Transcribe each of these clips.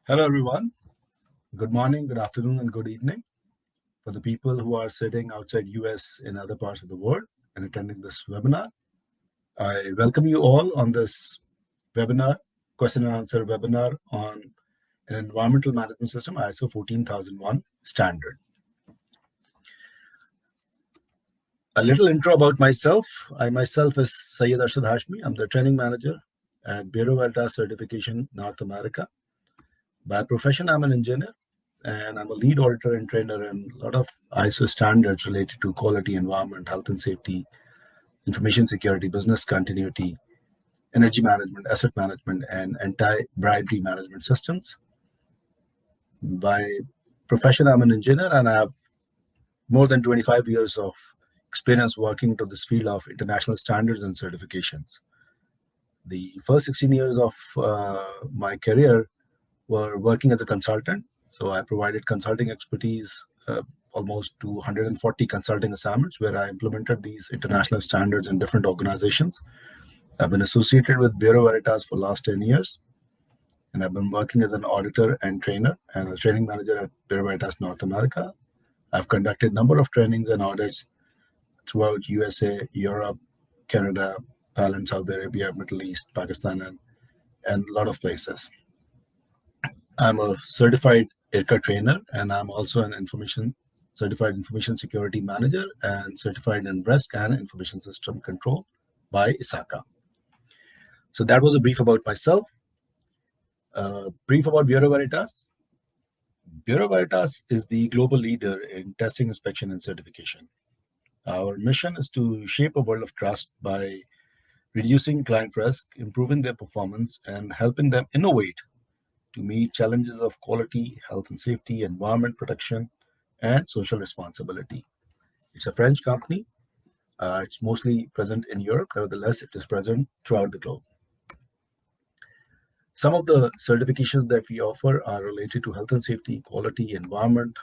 Hello, everyone. Good morning, good afternoon, and good evening. For the people who are sitting outside US in other parts of the world and attending this webinar, I welcome you all on this webinar, question and answer webinar on an environmental management system, ISO 14001 standard. A little intro about myself. I myself is Syed Arshad Hashmi. I'm the training manager at Bureau Veritas Certification North America. By profession, I'm an engineer, and I'm a lead auditor and trainer in a lot of ISO standards related to quality, environment, health and safety, information security, business continuity, energy management, asset management, and anti-bribery management systems. By profession, I'm an engineer, and I have more than 25 years of experience working into this field of international standards and certifications. The first 16 years of my career were working as a consultant. So I provided consulting expertise, almost to 140 consulting assignments where I implemented these international standards in different organizations. I've been associated with Bureau Veritas for the last 10 years, and I've been working as an auditor and trainer and a training manager at Bureau Veritas North America. I've conducted a number of trainings and audits throughout USA, Europe, Canada, Thailand, Saudi Arabia, Middle East, Pakistan, and a lot of places. I'm a certified IRCA trainer, and I'm also an certified information security manager and certified in risk and information system control by ISACA. So that was a brief about myself. Brief about Bureau Veritas. Bureau Veritas is the global leader in testing, inspection, and certification. Our mission is to shape a world of trust by reducing client risk, improving their performance, and helping them innovate to meet challenges of quality, health and safety, environment protection, and social responsibility. It's a French company. It's mostly present in Europe. Nevertheless, it is present throughout the globe. Some of the certifications that we offer are related to health and safety, quality, environment,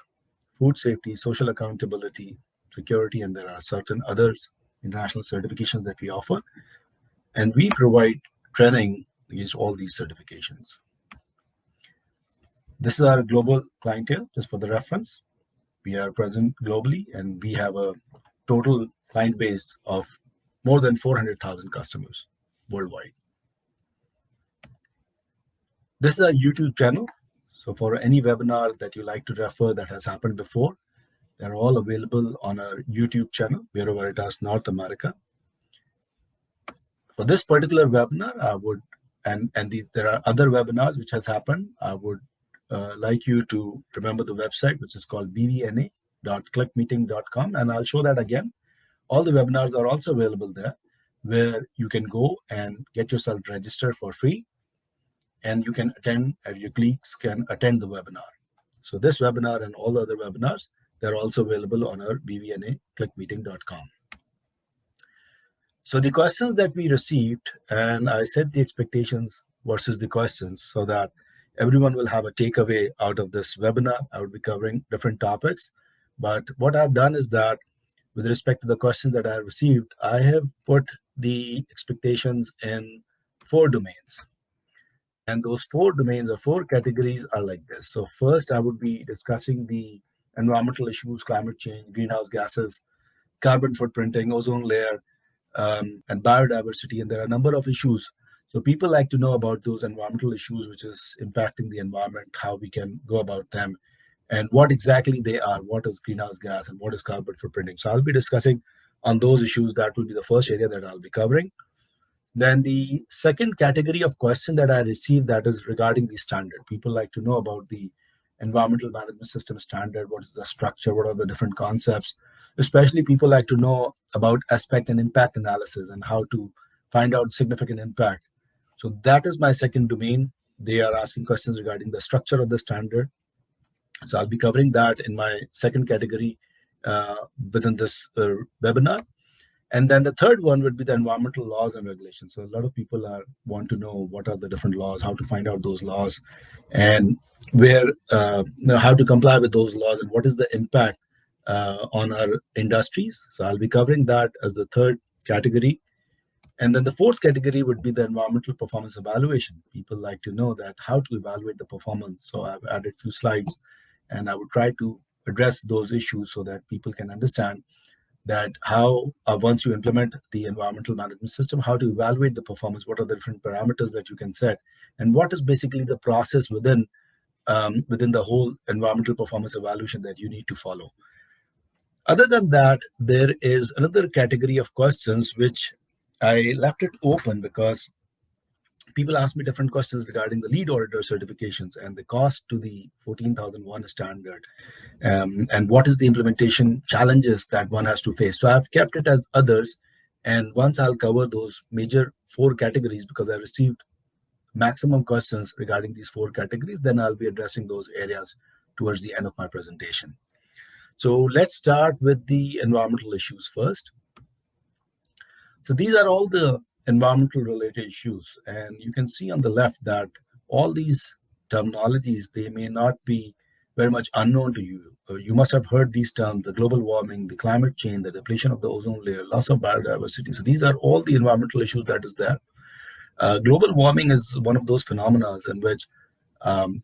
food safety, social accountability, security, and there are certain others international certifications that we offer. And we provide training against all these certifications. This is our global clientele, just for the reference. We are present globally, and we have a total client base of more than 400,000 customers worldwide. This is our YouTube channel. So for any webinar that you like to refer that has happened before, they're all available on our YouTube channel, Bureau Veritas North America. For this particular webinar, I would, there are other webinars which has happened. I would like you to remember the website, which is called bvna.clickmeeting.com, and I'll show that again. All the webinars are also available there, where you can go and get yourself registered for free, and you can attend, or your colleagues can attend the webinar. So this webinar and all the other webinars, they're also available on our bvna.clickmeeting.com. So the questions that we received, and I set the expectations versus the questions so that everyone will have a takeaway out of this webinar. I will be covering different topics, but what I've done is that with respect to the questions that I received, I have put the expectations in 4 domains. And those 4 domains or 4 categories are like this. So first, I would be discussing the environmental issues, climate change, greenhouse gases, carbon footprinting, ozone layer, and biodiversity. And there are a number of issues. So people like to know about those environmental issues, which is impacting the environment, how we can go about them, and what exactly they are, what is greenhouse gas, and what is carbon footprinting. So I'll be discussing on those issues. That will be the first area that I'll be covering. Then the second category of question that I received, that is regarding the standard. People like to know about the environmental management system standard, what is the structure, what are the different concepts. Especially people like to know about aspect and impact analysis and how to find out significant impact. So that is my second domain. They are asking questions regarding the structure of the standard. So I'll be covering that in my second category within this webinar. And then the third one would be the environmental laws and regulations. So a lot of people want to know what are the different laws, how to find out those laws, and where how to comply with those laws, and what is the impact on our industries. So I'll be covering that as the third category. And then the fourth category would be the environmental performance evaluation. People like to know that how to evaluate the performance. So I've added a few slides, and I would try to address those issues so that people can understand that how once you implement the environmental management system, how to evaluate the performance, what are the different parameters that you can set, and what is basically the process within the whole environmental performance evaluation that you need to follow. Other than that, there is another category of questions which I left it open because people ask me different questions regarding the lead auditor certifications and the cost to the 14001 standard, and what is the implementation challenges that one has to face. So I've kept it as others, and once I'll cover those major four categories because I received maximum questions regarding these four categories, then I'll be addressing those areas towards the end of my presentation. So let's start with the environmental issues first. So these are all the environmental related issues. And you can see on the left that all these terminologies, they may not be very much unknown to you. You must have heard these terms: the global warming, the climate change, the depletion of the ozone layer, loss of biodiversity. So these are all the environmental issues that is there. Global warming is one of those phenomena in which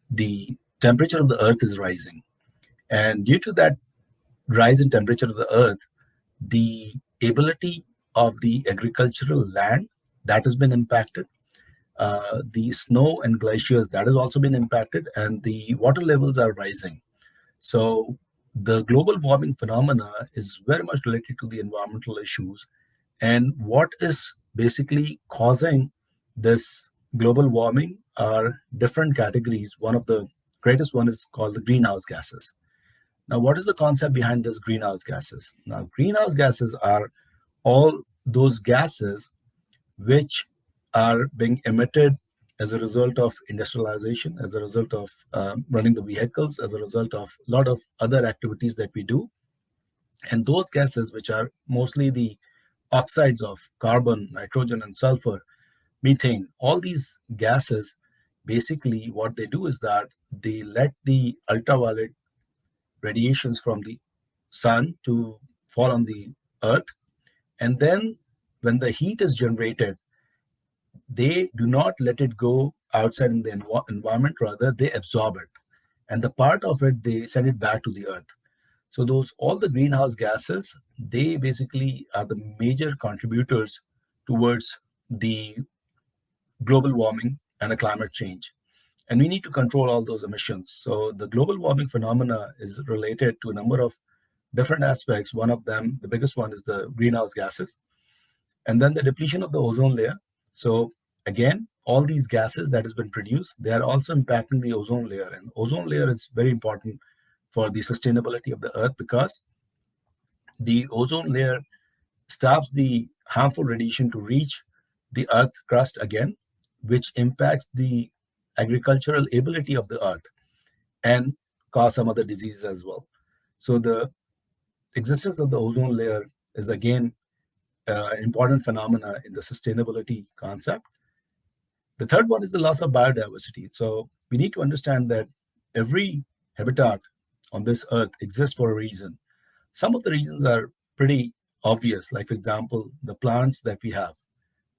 the temperature of the earth is rising. And due to that rise in temperature of the earth, the ability of the agricultural land that has been impacted, the snow and glaciers that has also been impacted, and the water levels are rising. So the global warming phenomena is very much related to the environmental issues. And what is basically causing this global warming are different categories. One of the greatest one is called the greenhouse gases. Now, what is the concept behind this greenhouse gases? Now, greenhouse gases are all those gases which are being emitted as a result of industrialization, as a result of running the vehicles, as a result of a lot of other activities that we do. And those gases, which are mostly the oxides of carbon, nitrogen, and sulfur, methane, all these gases, basically what they do is that they let the ultraviolet radiations from the sun to fall on the earth. And then when the heat is generated, they do not let it go outside in the environment, rather they absorb it. And the part of it, they send it back to the earth. So those, all the greenhouse gases, they basically are the major contributors towards the global warming and a climate change. And we need to control all those emissions. So the global warming phenomena is related to a number of different aspects. One of them, the biggest one, is the greenhouse gases, and then the depletion of the ozone layer. So again, all these gases that has been produced, they are also impacting the ozone layer. And ozone layer is very important for the sustainability of the earth because the ozone layer stops the harmful radiation to reach the earth crust again, which impacts the agricultural ability of the earth and cause some other diseases as well. So the existence of the ozone layer is again an important phenomena in the sustainability concept. The third one is the loss of biodiversity. So we need to understand that every habitat on this earth exists for a reason. Some of the reasons are pretty obvious, like, for example, the plants that we have,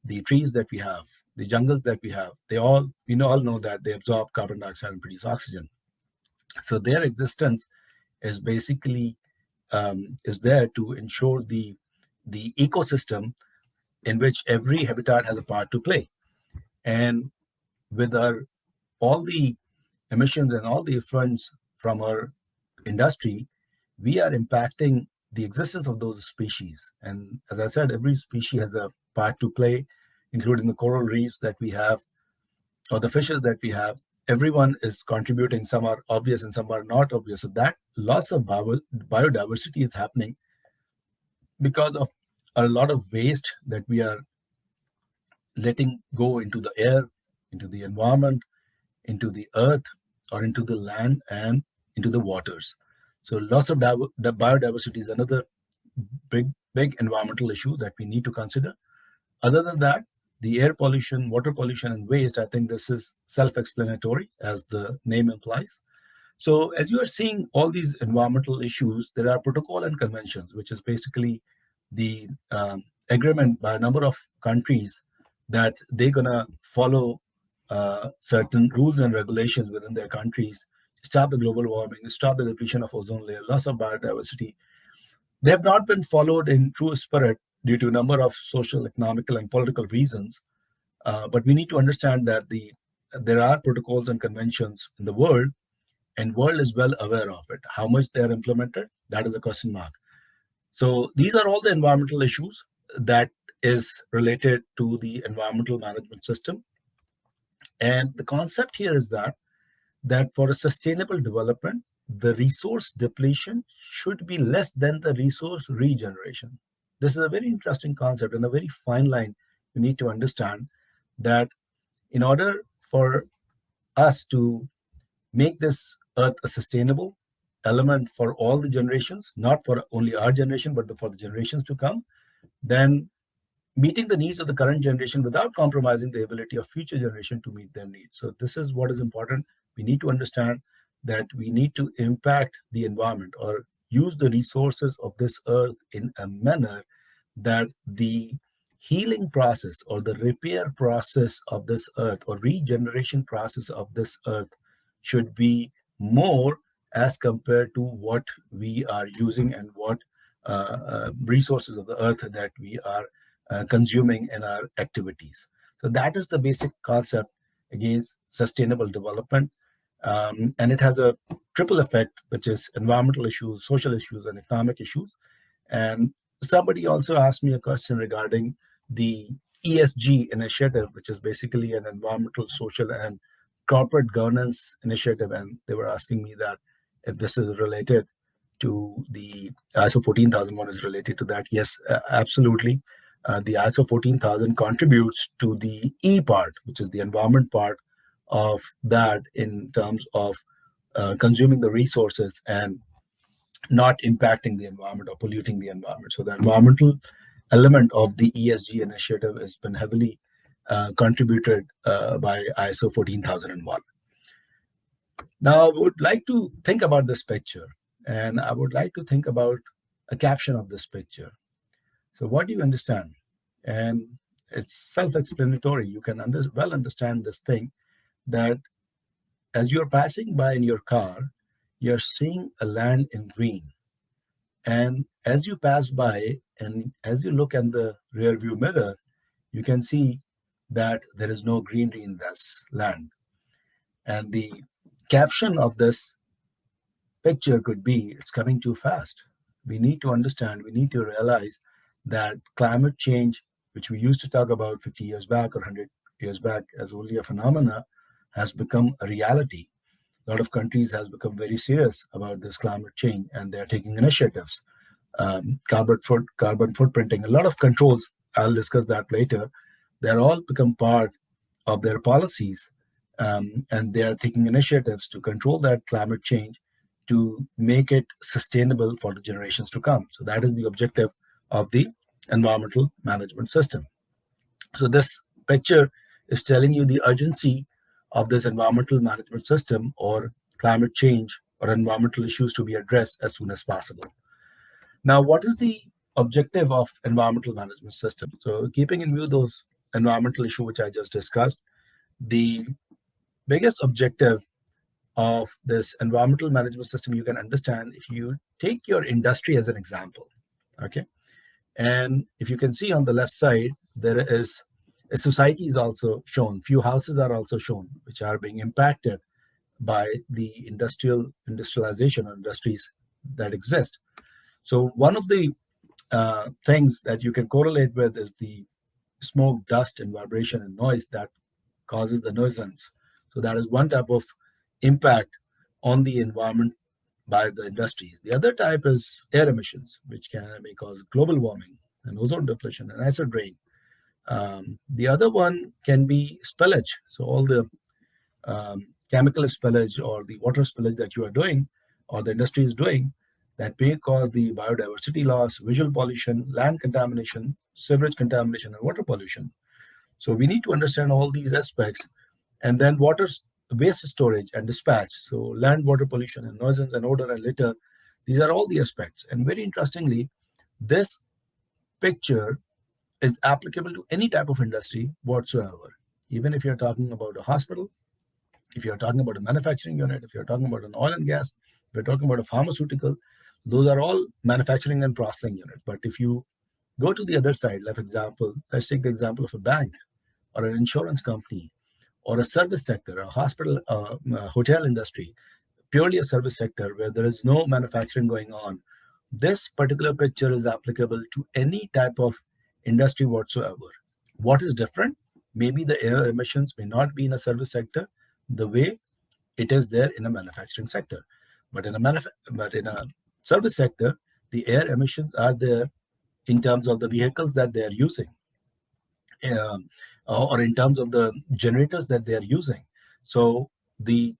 the trees that we have, the jungles that we have, we all know that they absorb carbon dioxide and produce oxygen. So their existence is basically is there to ensure the ecosystem in which every habitat has a part to play. And with all the emissions and all the effluents from our industry, we are impacting the existence of those species. And as I said, every species has a part to play, including the coral reefs that we have or the fishes that we have. Everyone is contributing. Some are obvious and some are not obvious. So that loss of biodiversity is happening because of a lot of waste that we are letting go into the air, into the environment, into the earth, or into the land and into the waters. So loss of biodiversity is another big environmental issue that we need to consider. Other than that, the air pollution, water pollution, and waste, I think this is self-explanatory, as the name implies. So as you are seeing all these environmental issues, there are protocol and conventions, which is basically the agreement by a number of countries that they're going to follow certain rules and regulations within their countries, stop the global warming, stop the depletion of ozone layer, loss of biodiversity. They have not been followed in true spirit due to a number of social, economical, and political reasons. But we need to understand that there are protocols and conventions in the world, and world is well aware of it. How much they are implemented, that is a question mark. So these are all the environmental issues that is related to the environmental management system. And the concept here is that for a sustainable development, the resource depletion should be less than the resource regeneration. This is a very interesting concept and a very fine line you need to understand, that in order for us to make this earth a sustainable element for all the generations, not for only our generation, but for the generations to come, then meeting the needs of the current generation without compromising the ability of future generation to meet their needs. So this is what is important. We need to understand that we need to impact the environment or use the resources of this earth in a manner that the healing process or the repair process of this earth or regeneration process of this earth should be more as compared to what we are using and what resources of the earth that we are consuming in our activities. So that is the basic concept against sustainable development. And it has a triple effect, which is environmental issues, social issues, and economic issues. And somebody also asked me a question regarding the ESG initiative, which is basically an environmental, social, and corporate governance initiative. And they were asking me that if this is related to the ISO 14001 is related to that. Yes, absolutely. The ISO 14000 contributes to the E part, which is the environment part of that, in terms of consuming the resources and not impacting the environment or polluting the environment. So the environmental element of the ESG initiative has been heavily contributed by ISO 14001. Now, I would like to think about this picture, and I would like to think about a caption of this picture. So what do you understand? And it's self-explanatory. You can well understand this thing, that as you're passing by in your car, you're seeing a land in green. And as you pass by and as you look in the rear view mirror, you can see that there is no greenery in this land. And the caption of this picture could be, it's coming too fast. We need to understand, we need to realize that climate change, which we used to talk about 50 years back or 100 years back as only a phenomena, has become a reality. A lot of countries has become very serious about this climate change, and they're taking initiatives. Carbon footprinting, a lot of controls, I'll discuss that later. They're all become part of their policies, and they are taking initiatives to control that climate change to make it sustainable for the generations to come. So that is the objective of the environmental management system. So this picture is telling you the urgency of this environmental management system, or climate change or environmental issues to be addressed as soon as possible. Now, what is the objective of environmental management system? So keeping in view those environmental issues which I just discussed, the biggest objective of this environmental management system you can understand if you take your industry as an example. Okay. And if you can see on the left side, there is a society is also shown. Few houses are also shown, which are being impacted by the industrialization or industries that exist. So one of the things that you can correlate with is the smoke, dust, and vibration and noise that causes the nuisance. So that is one type of impact on the environment by the industries. The other type is air emissions, which may cause global warming and ozone depletion and acid rain. The other one can be spillage. So all the chemical spillage or the water spillage that you are doing or the industry is doing, that may cause the biodiversity loss, visual pollution, land contamination, sewage contamination, and water pollution. So we need to understand all these aspects. And then waste storage and dispatch. So land, water pollution, and nuisance and odor and litter, these are all the aspects. And very interestingly, this picture is applicable to any type of industry whatsoever. Even if you're talking about a hospital, if you're talking about a manufacturing unit, if you're talking about an oil and gas, if you're talking about a pharmaceutical, those are all manufacturing and processing units. But if you go to the other side, like for example, let's take the example of a bank or an insurance company or a service sector, a hospital, hotel industry, purely a service sector where there is no manufacturing going on, this particular picture is applicable to any type of industry whatsoever. What is different? Maybe the air emissions may not be in a service sector the way it is there in a manufacturing sector. But in a service sector, the air emissions are there in terms of the vehicles that they are using, or in terms of the generators that they are using. So the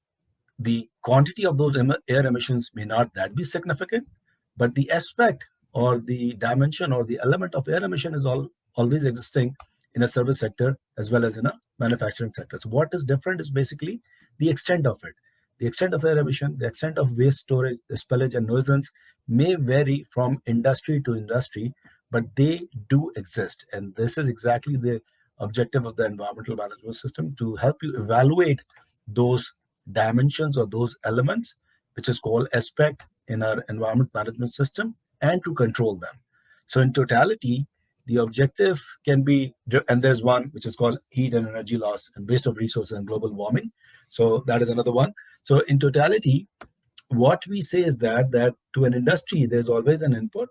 quantity of those air emissions may not that be significant, but the aspect or the dimension or the element of air emission is always existing in a service sector as well as in a manufacturing sector. So what is different is basically the extent of it. The extent of air emission, the extent of waste storage, the spillage and nuisance may vary from industry to industry, but they do exist. And this is exactly the objective of the environmental management system, to help you evaluate those dimensions or those elements, which is called aspect in our environment management system, and to control them. So in totality, the objective can be, and there's one which is called heat and energy loss and waste of resources and global warming. So that is another one. So in totality, what we say is that to an industry, there's always an input,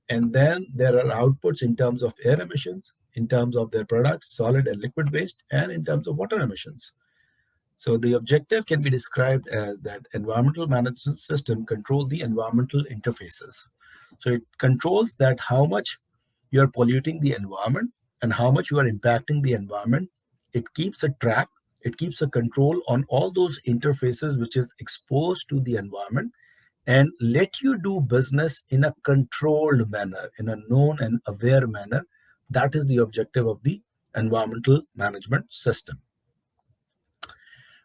and then there are outputs in terms of air emissions, in terms of their products, solid and liquid waste, and in terms of water emissions. So the objective can be described as that environmental management system control the environmental interfaces. So it controls that how much you're polluting the environment and how much you are impacting the environment. It keeps a track, it keeps a control on all those interfaces which is exposed to the environment, and let you do business in a controlled manner, in a known and aware manner. That is the objective of the environmental management system.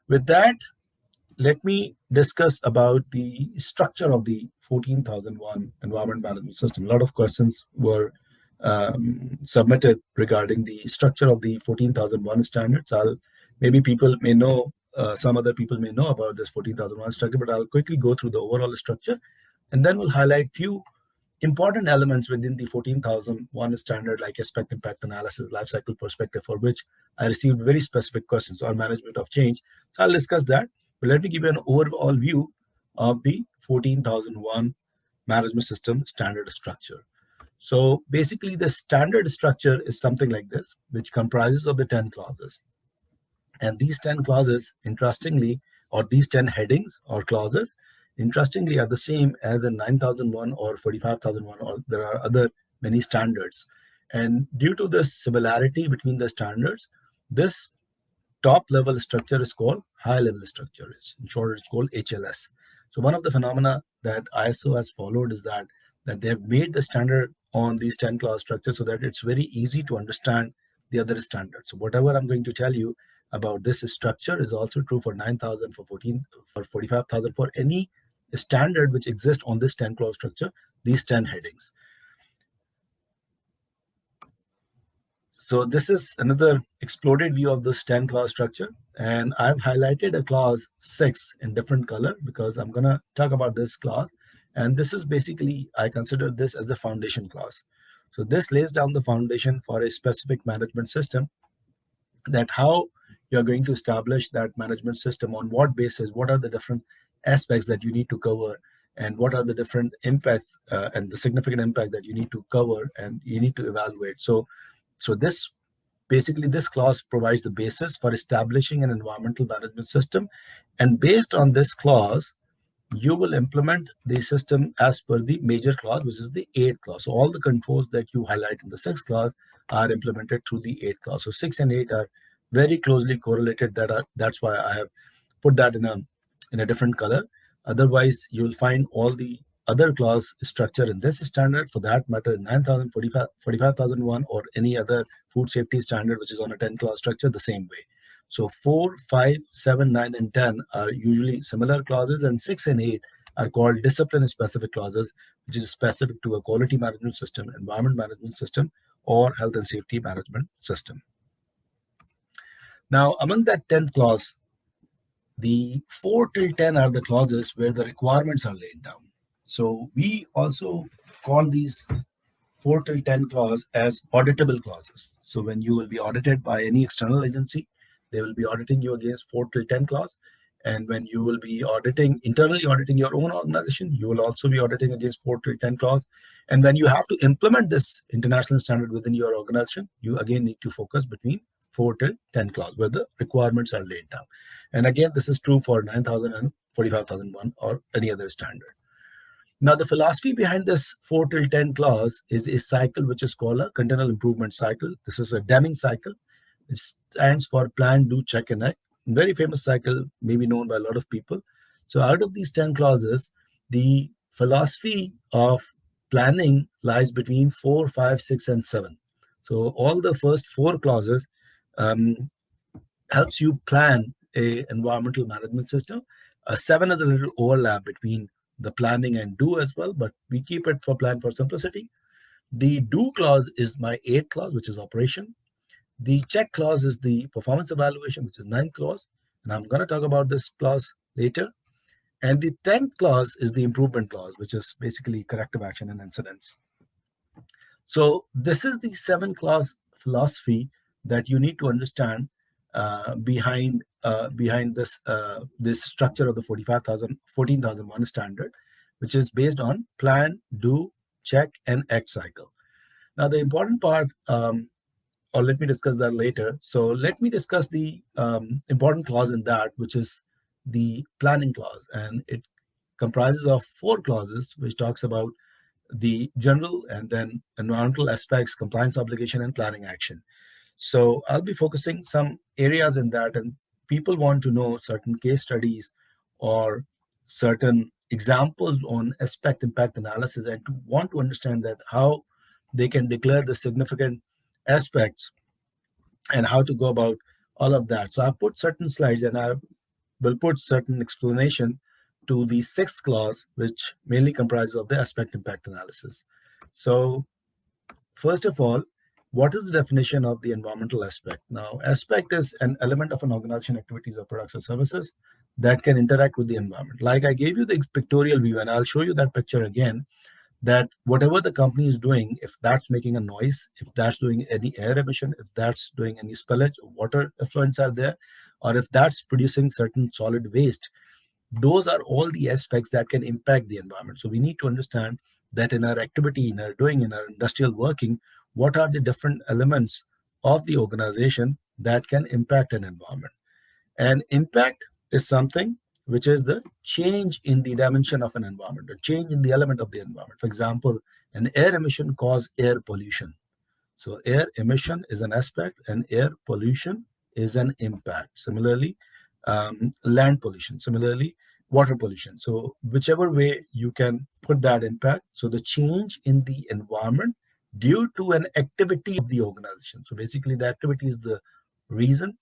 With that, let me discuss about the structure of the 14001 environment management system. A lot of questions were submitted regarding the structure of the 14001 standards. Maybe people may know, some other people may know about this 14001 structure, but I'll quickly go through the overall structure, and then we'll highlight few important elements within the 14001 standard, like aspect impact analysis, life cycle perspective, for which I received very specific questions, or management of change. So I'll discuss that, but let me give you an overall view of the 14001 management system standard structure. So basically, the standard structure is something like this, which comprises of the 10 clauses. And these 10 clauses, interestingly, or these 10 headings or clauses, interestingly, are the same as in 9001 or 45001, or there are other many standards. And due to the similarity between the standards, this top level structure is called high level structure. In short, it's called HLS. So one of the phenomena that ISO has followed is that they have made the standard on these 10 clause structures so that it's very easy to understand the other standards. So whatever I'm going to tell you about this structure is also true for 9000, for 14, for 45000, for any standard which exists on this 10 clause structure, these 10 headings. So this is another exploded view of this 10 clause structure, and I've highlighted a clause 6 in different color because I'm going to talk about this clause. And this is basically, I consider this as the foundation clause. So this lays down the foundation for a specific management system, that how you're going to establish that management system, on what basis, what are the different aspects that you need to cover, and what are the different impacts and the significant impact that you need to cover and you need to evaluate. So this basically, this clause provides the basis for establishing an environmental management system, and based on this clause, you will implement the system as per the major clause, which is the 8th clause. So all the controls that you highlight in the 6th clause are implemented through the 8th clause. So 6 and 8 are very closely correlated. That's why I have put that in a different color. Otherwise, you'll find all the other clause structure in this standard, for that matter, in 9000, 45001, or any other food safety standard which is on a 10 clause structure, the same way. So 4, 5, 7, 9, and 10 are usually similar clauses, and 6 and 8 are called discipline-specific clauses, which is specific to a quality management system, environment management system, or health and safety management system. Now, among that 10th clause, the 4 till 10 are the clauses where the requirements are laid down. So we also call these 4 till 10 clause as auditable clauses. So when you will be audited by any external agency, they will be auditing you against 4 till 10 clause. And when you will be internally auditing your own organization, you will also be auditing against 4 till 10 clause. And when you have to implement this international standard within your organization, you again need to focus between 4 till 10 clause where the requirements are laid down. And again, this is true for 9000 and 45001 or any other standard. Now, the philosophy behind this 4 till 10 clause is a cycle which is called a continual improvement cycle. This is a Deming cycle. It stands for plan, do, check, and act. Very famous cycle, maybe known by a lot of people. So out of these 10 clauses, the philosophy of planning lies between 4, 5, 6, and 7. So all the first 4 clauses helps you plan a environmental management system. 7 is a little overlap between the planning and do as well, but we keep it for plan for simplicity. The do clause is my 8th clause, which is operation. The check clause is the performance evaluation, which is 9th clause. And I'm going to talk about this clause later. And the 10th clause is the improvement clause, which is basically corrective action and incidents. So this is the 7 clause philosophy that you need to understand behind this structure of the 14,001 standard, which is based on plan, do, check, and act cycle. Now, the important part, or let me discuss that later. So let me discuss the important clause in that, which is the planning clause. And it comprises of 4 clauses, which talks about the general and then environmental aspects, compliance obligation, and planning action. So I'll be focusing some areas in that, and people want to know certain case studies or certain examples on aspect impact analysis and to want to understand that how they can declare the significant aspects and how to go about all of that. So I've put certain slides and I will put certain explanation to the 6th clause, which mainly comprises of the aspect impact analysis. So first of all, what is the definition of the environmental aspect? Now, aspect is an element of an organization, activities, or products or services that can interact with the environment. Like I gave you the pictorial view, and I'll show you that picture again, that whatever the company is doing, if that's making a noise, if that's doing any air emission, if that's doing any spillage, water effluents are there, or if that's producing certain solid waste, those are all the aspects that can impact the environment. So we need to understand that in our activity, in our industrial working, what are the different elements of the organization that can impact an environment. And impact is something which is the change in the dimension of an environment, or change in the element of the environment. For example, an air emission causes air pollution. So air emission is an aspect and air pollution is an impact. Similarly, land pollution, similarly, water pollution. So whichever way you can put that impact. So the change in the environment due to an activity of the organization. So basically the activity is the reason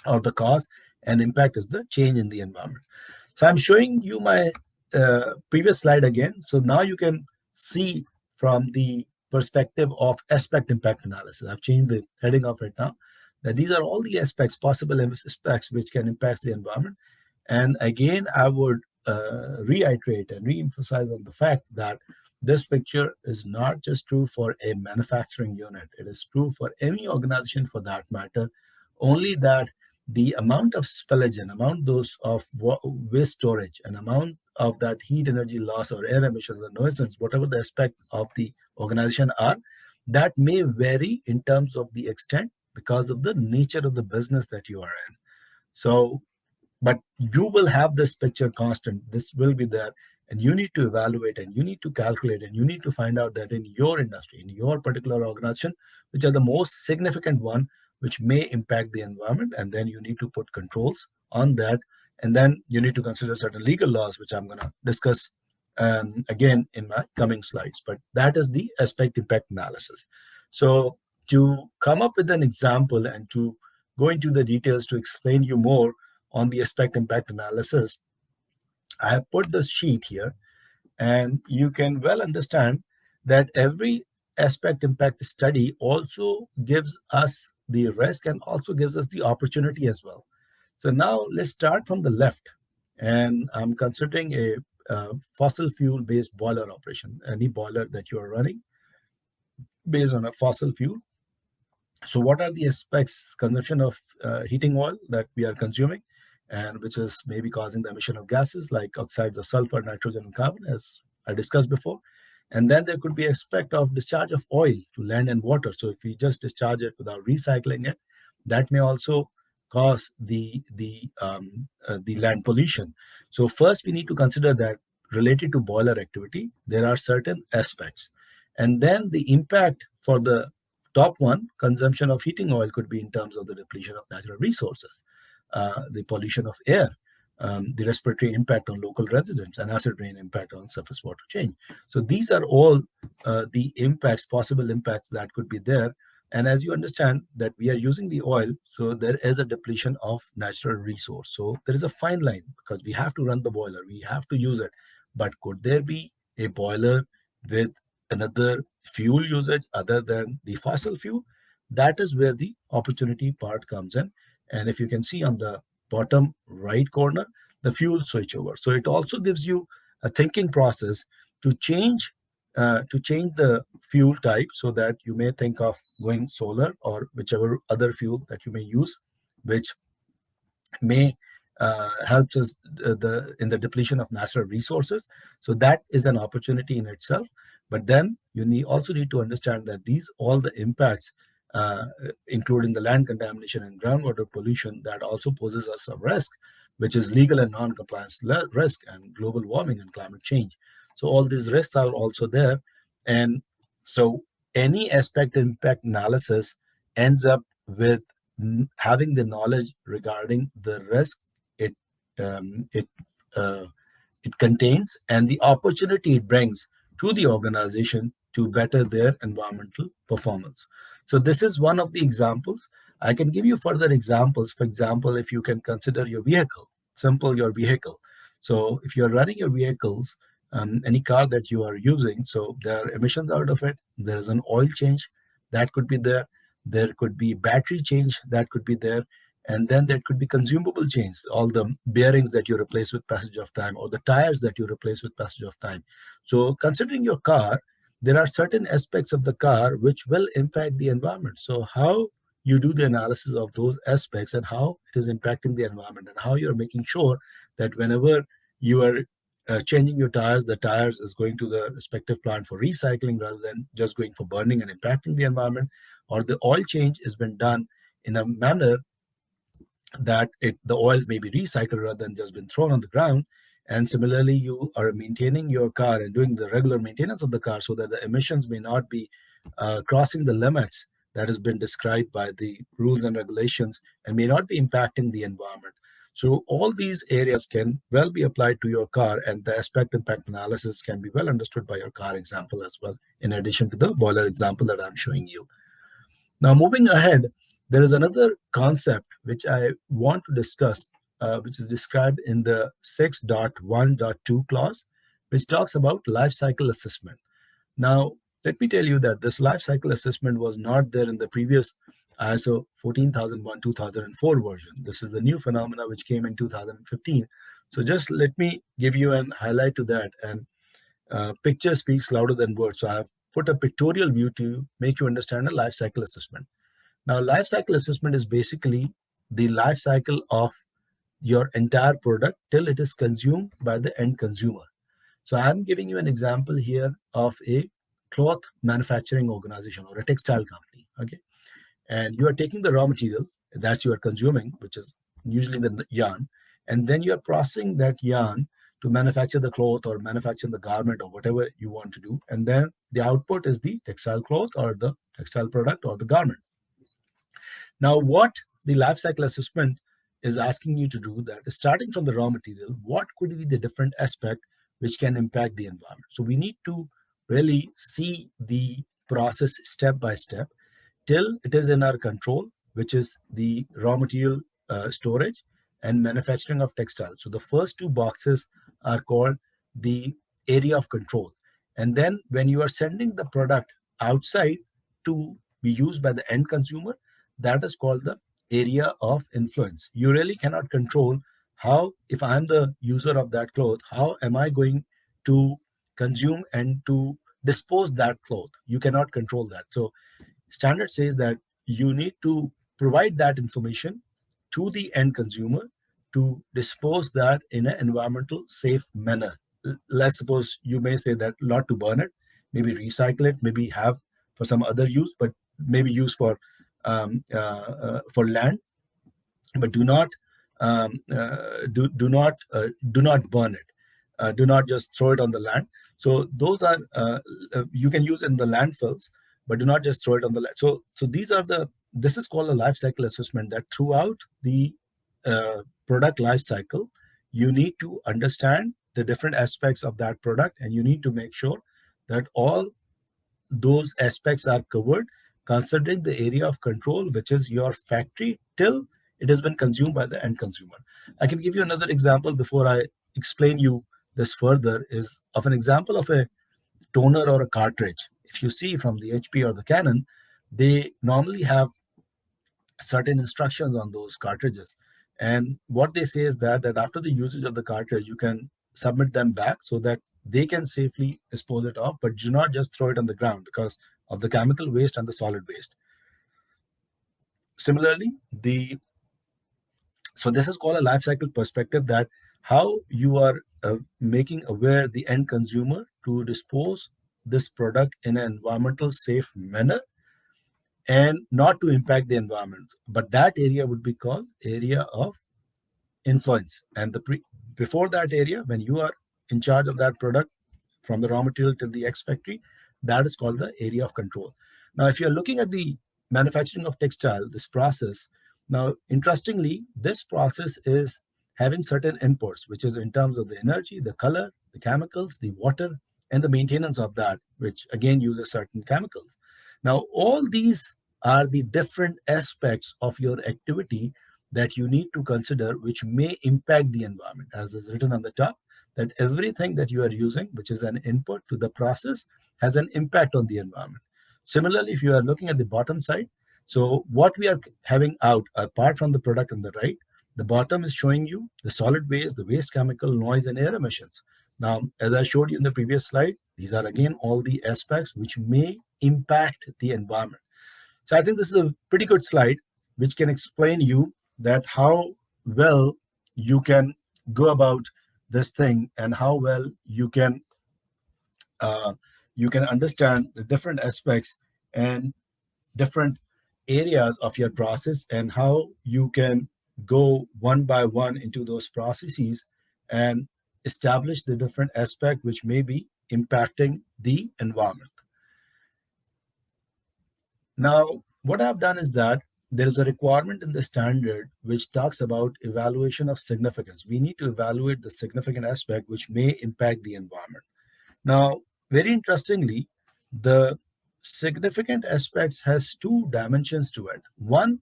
or the cause, and impact is the change in the environment. So I'm showing you my previous slide again. So now you can see from the perspective of aspect impact analysis. I've changed the heading of it now. That these are all the aspects, possible aspects which can impact the environment. And again, I would reiterate and re-emphasize on the fact that this picture is not just true for a manufacturing unit. It is true for any organization for that matter, only that the amount of spillage and amount of waste storage and amount of that heat energy loss or air emissions or nuisance, whatever the aspect of the organization are, that may vary in terms of the extent because of the nature of the business that you are in. So, but you will have this picture constant. This will be there, and you need to evaluate and you need to calculate and you need to find out that in your industry, in your particular organization, which are the most significant one, which may impact the environment, and then you need to put controls on that, and then you need to consider certain legal laws, which I'm going to discuss again in my coming slides. But that is the aspect impact analysis. So to come up with an example and to go into the details to explain you more on the aspect impact analysis, I have put this sheet here, and you can well understand that every aspect impact study also gives us the risk and also gives us the opportunity as well. So now let's start from the left. And I'm considering a fossil fuel based boiler operation, any boiler that you are running based on a fossil fuel. So what are the aspects? Consumption of heating oil that we are consuming, and which is maybe causing the emission of gases like oxides of sulfur, nitrogen, and carbon, as I discussed before. And then there could be aspect of discharge of oil to land and water. So if we just discharge it without recycling it, that may also cause the land pollution. So first we need to consider that related to boiler activity, there are certain aspects, and then the impact for the top one, consumption of heating oil, could be in terms of the depletion of natural resources, the pollution of air, the respiratory impact on local residents, and acid rain impact on surface water change. So these are all the impacts, possible impacts that could be there. And as you understand that we are using the oil, so there is a depletion of natural resource. So there is a fine line because we have to run the boiler, we have to use it. But could there be a boiler with another fuel usage other than the fossil fuel? That is where the opportunity part comes in. And if you can see on the bottom right corner, the fuel switchover. So it also gives you a thinking process to change the fuel type, so that you may think of going solar or whichever other fuel that you may use, which may helps us in the depletion of natural resources. So that is an opportunity in itself. But then you also need to understand that these all the impacts, including the land contamination and groundwater pollution, that also poses us a risk, which is legal and non-compliance risk, and global warming and climate change. So all these risks are also there. And so any aspect impact analysis ends up with having the knowledge regarding the risk it um, it uh, it contains and the opportunity it brings to the organization to better their environmental performance. So this is one of the examples. I can give you further examples. For example, if you can consider your vehicle, simple your vehicle. So if you're running your vehicles, any car that you are using, so there are emissions out of it. There is an oil change that could be there. There could be battery change that could be there. And then there could be consumable change, all the bearings that you replace with passage of time, or the tires that you replace with passage of time. So considering your car, there are certain aspects of the car which will impact the environment. So how you do the analysis of those aspects and how it is impacting the environment, and how you're making sure that whenever you are changing your tires, the tires is going to the respective plant for recycling rather than just going for burning and impacting the environment, or the oil change has been done in a manner that the oil may be recycled rather than just been thrown on the ground. And similarly, you are maintaining your car and doing the regular maintenance of the car so that the emissions may not be crossing the limits that has been described by the rules and regulations and may not be impacting the environment. So all these areas can well be applied to your car, and the aspect impact analysis can be well understood by your car example as well, in addition to the boiler example that I'm showing you. Now, moving ahead, there is another concept which I want to discuss, which is described in the 6.1.2 clause, which talks about life cycle assessment. Now, let me tell you that this life cycle assessment was not there in the previous ISO 14001-2004 version. This is the new phenomena which came in 2015. So just let me give you an highlight to that. And picture speaks louder than words. So I have put a pictorial view to make you understand a life cycle assessment. Now, life cycle assessment is basically the life cycle of your entire product till it is consumed by the end consumer. So I'm giving you an example here of a cloth manufacturing organization or a textile company. Okay. And you are taking the raw material that you are consuming, which is usually the yarn, and then you are processing that yarn to manufacture the cloth or manufacture the garment or whatever you want to do. And then the output is the textile cloth or the textile product or the garment. Now, what the life cycle assessment is asking you to do, that starting from the raw material, what could be the different aspect which can impact the environment? So we need to really see the process step by step till it is in our control, which is the raw material storage and manufacturing of textiles. So the first two boxes are called the area of control. And then when you are sending the product outside to be used by the end consumer, that is called the area of influence. You really cannot control how, if I'm the user of that cloth, how am I going to consume and to dispose that cloth? You cannot control that. So standard says that you need to provide that information to the end consumer to dispose that in an environmental safe manner. Let's suppose you may say that not to burn it, maybe recycle it, maybe have for some other use, but maybe use for land, but do not do not burn it. Do not just throw it on the land. So those are you can use in the landfills, but do not just throw it on the land. So these are the this is called a life cycle assessment, that throughout the product life cycle, you need to understand the different aspects of that product, and you need to make sure that all those aspects are covered, considering the area of control, which is your factory, till it has been consumed by the end consumer. I can give you another example before I explain you this further, is of an example of a toner or a cartridge. If you see from the HP or the Canon, they normally have certain instructions on those cartridges. And what they say is that after the usage of the cartridge, you can submit them back so that they can safely dispose it off, but do not just throw it on the ground because of the chemical waste and the solid waste. Similarly, so this is called a life cycle perspective, that how you are making aware the end consumer to dispose this product in an environmental safe manner and not to impact the environment. But that area would be called area of influence. And before that area, when you are in charge of that product from the raw material till the X factory, that is called the area of control. Now, if you're looking at the manufacturing of textile, this process, now interestingly, this process is having certain inputs, which is in terms of the energy, the color, the chemicals, the water, and the maintenance of that, which again uses certain chemicals. Now, all these are the different aspects of your activity that you need to consider, which may impact the environment. As is written on the top, that everything that you are using, which is an input to the process, has an impact on the environment. Similarly, if you are looking at the bottom side, so what we are having out, apart from the product on the right, the bottom is showing you the solid waste, the waste chemical, noise, and air emissions. Now, as I showed you in the previous slide, these are again all the aspects which may impact the environment. So I think this is a pretty good slide which can explain you that how well you can go about this thing and how well you can understand the different aspects and different areas of your process, and how you can go one by one into those processes and establish the different aspects which may be impacting the environment. Now, what I've done is that there is a requirement in the standard which talks about evaluation of significance. We need to evaluate the significant aspect which may impact the environment. Now, very interestingly, the significant aspects has two dimensions to it. One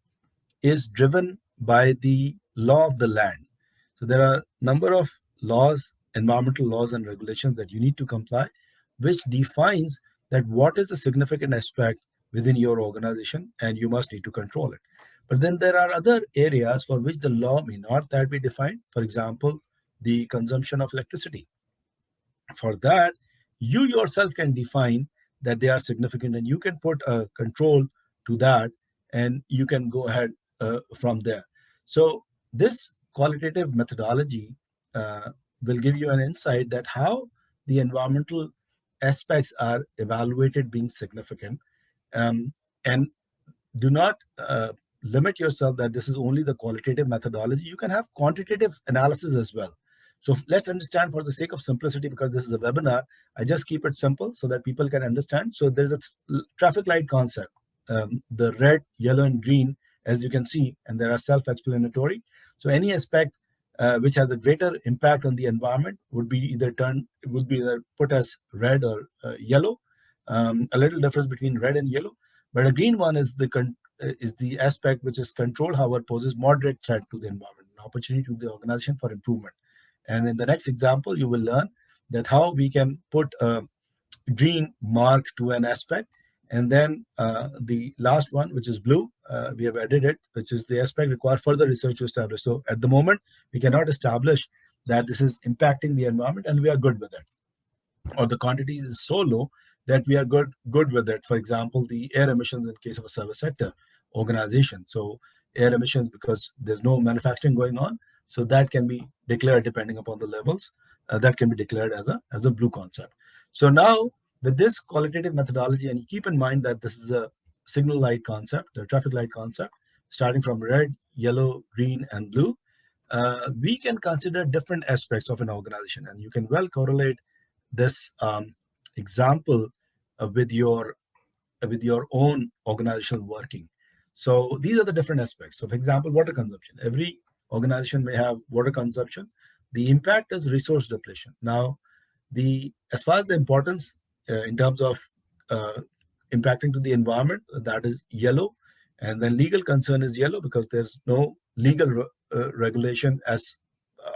is driven by the law of the land. So there are a number of laws, environmental laws and regulations that you need to comply, which defines that what is a significant aspect within your organization, and you must need to control it. But then there are other areas for which the law may not that be defined. For example, the consumption of electricity. For that, you yourself can define that they are significant, and you can put a control to that, and you can go ahead from there. So this qualitative methodology will give you an insight that how the environmental aspects are evaluated being significant. And do not limit yourself that this is only the qualitative methodology. You can have quantitative analysis as well. So let's understand, for the sake of simplicity, because this is a webinar, I just keep it simple so that people can understand. So there's a traffic light concept, the red, yellow, and green, as you can see, and they are self-explanatory. So any aspect which has a greater impact on the environment would be either put as red or yellow. A little difference between red and yellow, but a green one is the aspect which is controlled, however poses moderate threat to the environment, an opportunity to the organization for improvement. And in the next example, you will learn that how we can put a green mark to an aspect, And then the last one, which is blue, we have added it, which is the aspect require further research to establish. So at the moment, we cannot establish that this is impacting the environment, and we are good with it. Or the quantity is so low that we are good with it. For example, the air emissions in case of a service sector organization. So air emissions, because there's no manufacturing going on, so that can be declared depending upon the levels. That can be declared as a blue concept. So now with this qualitative methodology, and you keep in mind that this is a signal light concept, the traffic light concept, starting from red, yellow, green, and blue. We can consider different aspects of an organization, and you can well correlate this example with your own organizational working. So these are the different aspects. So for example, water consumption. Every organization may have water consumption. The impact is resource depletion. Now, as far as the importance in terms of impacting to the environment, that is yellow. And then legal concern is yellow because there's no legal regulation as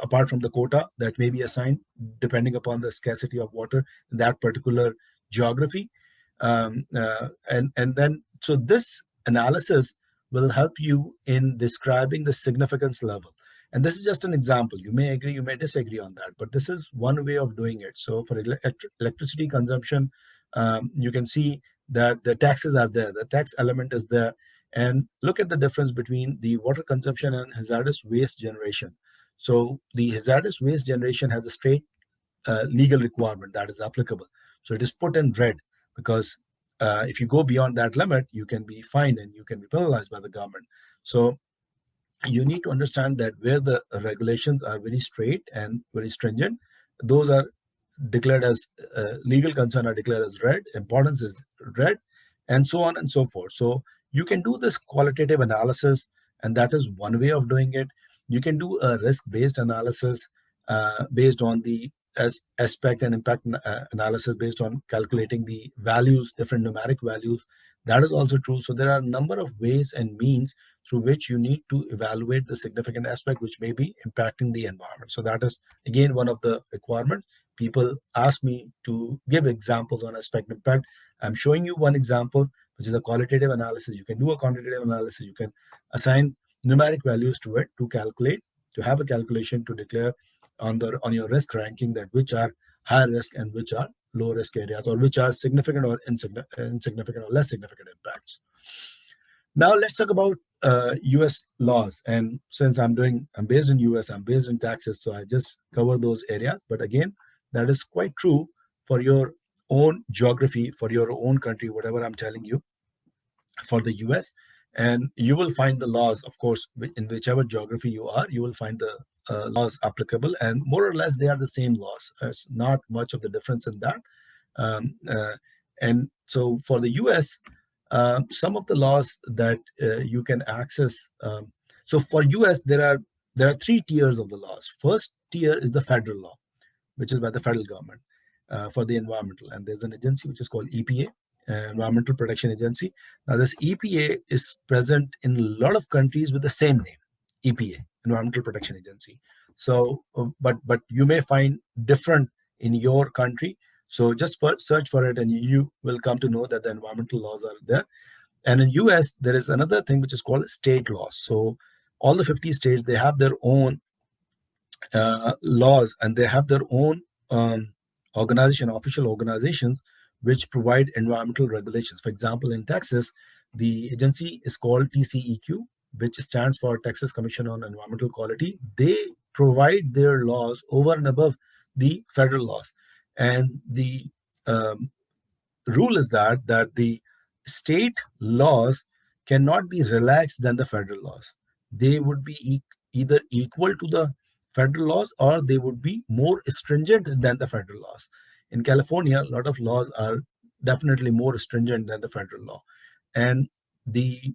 apart from the quota that may be assigned depending upon the scarcity of water in that particular geography. And then so this analysis will help you in describing the significance level. And this is just an example. You may agree, you may disagree on that, but this is one way of doing it. So for electricity consumption, you can see that the taxes are there, the tax element is there. And look at the difference between the water consumption and hazardous waste generation. So the hazardous waste generation has a straight legal requirement that is applicable. So it is put in red because if you go beyond that limit, you can be fined and you can be penalized by the government. So you need to understand that where the regulations are very straight and very stringent, those are declared as legal concern are declared as red, importance is red, and so on and so forth. So you can do this qualitative analysis, and that is one way of doing it. You can do a risk-based analysis based on the aspect and impact analysis based on calculating the values, different numeric values. That is also true. So there are a number of ways and means through which you need to evaluate the significant aspect which may be impacting the environment. So that is, again, one of the requirements. People ask me to give examples on aspect impact. I'm showing you one example, which is a qualitative analysis. You can do a quantitative analysis. You can assign numeric values to it to calculate, to have a calculation to declare on your risk ranking that which are high risk and which are low risk areas, or which are significant or insignificant or less significant impacts. Now let's talk about U.S. laws. And since I'm based in U.S., I'm based in Texas, so I just cover those areas. But again, that is quite true for your own geography, for your own country, whatever I'm telling you, for the U.S. And you will find the laws, of course, in whichever geography you are, you will find the laws applicable, and more or less they are the same laws. There's not much of the difference in that. And so for the U.S., some of the laws that you can access. So for U.S., there are three tiers of the laws. First tier is the federal law, which is by the federal government for the environmental, and there's an agency which is called EPA, Environmental Protection Agency. Now, this EPA is present in a lot of countries with the same name, EPA, Environmental Protection Agency. So, but you may find different in your country. So just search for it, and you will come to know that the environmental laws are there. And in US, there is another thing which is called state laws. So all the 50 states, they have their own laws, and they have their own official organizations, which provide environmental regulations. For example, in Texas, the agency is called TCEQ, which stands for Texas Commission on Environmental Quality. They provide their laws over and above the federal laws. And the rule is that the state laws cannot be relaxed than the federal laws. They would be either equal to the federal laws, or they would be more stringent than the federal laws. In California, a lot of laws are definitely more stringent than the federal law. And the